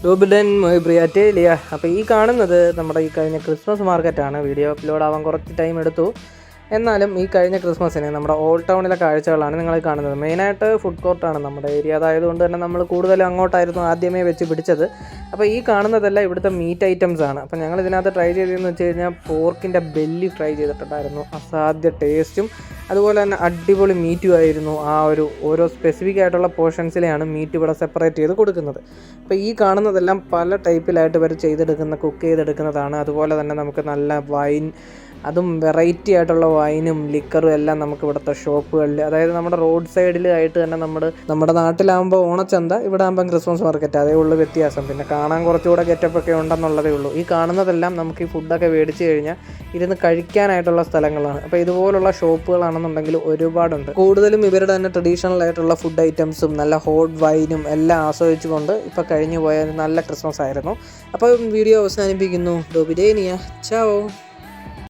ഡൂബിഡൻ ബ്രിയാറ്റേലിയ. അപ്പോൾ ഈ കാണുന്നത് നമ്മുടെ ഈ കഴിഞ്ഞ ക്രിസ്മസ് മാർക്കറ്റാണ്. വീഡിയോ അപ്ലോഡ് ആവാൻ കുറച്ച് ടൈം എടുത്തു. എന്നാലും ഈ കഴിഞ്ഞ ക്രിസ്മസിന് നമ്മുടെ ഓൾഡ് ടൗണിലെ കാഴ്ചകളാണ് നിങ്ങൾ കാണുന്നത്. മെയിനായിട്ട് ഫുഡ് കോർട്ടാണ് നമ്മുടെ ഏരിയ, അതായതുകൊണ്ട് തന്നെ നമ്മൾ കൂടുതലും അങ്ങോട്ടായിരുന്നു ആദ്യമേ വെച്ച് പിടിച്ചത്. അപ്പോൾ ഈ കാണുന്നതെല്ലാം ഇവിടുത്തെ മീറ്റ് ഐറ്റംസ് ആണ്. അപ്പോൾ ഞങ്ങൾ ഇതിനകത്ത് ട്രൈ ചെയ്തതെന്ന് വെച്ച് കഴിഞ്ഞാൽ പോർക്കിൻ്റെ ബെല്ലി ട്രൈ ചെയ്തിട്ടുണ്ടായിരുന്നു. അസാധ്യ ടേസ്റ്റും അതുപോലെ തന്നെ അടിപൊളി മീറ്റും ആയിരുന്നു. ആ ഒരു ഓരോ സ്പെസിഫിക് ആയിട്ടുള്ള പോർഷൻസിലെയാണ് മീറ്റ് ഇവിടെ സെപ്പറേറ്റ് ചെയ്ത് കൊടുക്കുന്നത്. അപ്പോൾ ഈ കാണുന്നതെല്ലാം പല ടൈപ്പിലായിട്ട് ഇവർ കുക്ക് ചെയ്തെടുക്കുന്നതാണ്. അതുപോലെ തന്നെ നമുക്ക് നല്ല വൈൻ, അതും വെറൈറ്റി ആയിട്ടുള്ള വൈനും ലിക്കറും എല്ലാം നമുക്ക് ഇവിടുത്തെ ഷോപ്പുകളിൽ, അതായത് നമ്മുടെ റോഡ് സൈഡിലായിട്ട് തന്നെ നമ്മുടെ നാട്ടിലാകുമ്പോൾ ഓണച്ചന്ത, ഇവിടെ ആകുമ്പം ക്രിസ്മസ് മാർക്കറ്റ്, അതേ ഉള്ളൂ വ്യത്യാസം. പിന്നെ കാണാൻ കുറച്ചുകൂടെ ഗെറ്റപ്പൊക്കെ ഉണ്ടെന്നുള്ളതേ ഉള്ളൂ. ഈ കാണുന്നതെല്ലാം നമുക്ക് ഈ ഫുഡൊക്കെ മേടിച്ച് കഴിഞ്ഞാൽ ഇരുന്ന് കഴിക്കാനായിട്ടുള്ള സ്ഥലങ്ങളാണ്. അപ്പോൾ ഇതുപോലുള്ള ഷോപ്പുകളാണെന്നുണ്ടെങ്കിൽ ഒരുപാടുണ്ട്. കൂടുതലും ഇവരുടെ തന്നെ ട്രഡീഷണൽ ആയിട്ടുള്ള ഫുഡ് ഐറ്റംസും നല്ല ഹോട്ട് വൈനും എല്ലാം ആസ്വദിച്ചുകൊണ്ട് ഇപ്പോൾ കഴിഞ്ഞു പോയ നല്ല ക്രിസ്മസ് ആയിരുന്നു. അപ്പോൾ വീഡിയോ അവസാനിപ്പിക്കുന്നു. ഡോബിഡേനിയ, ചാവോ.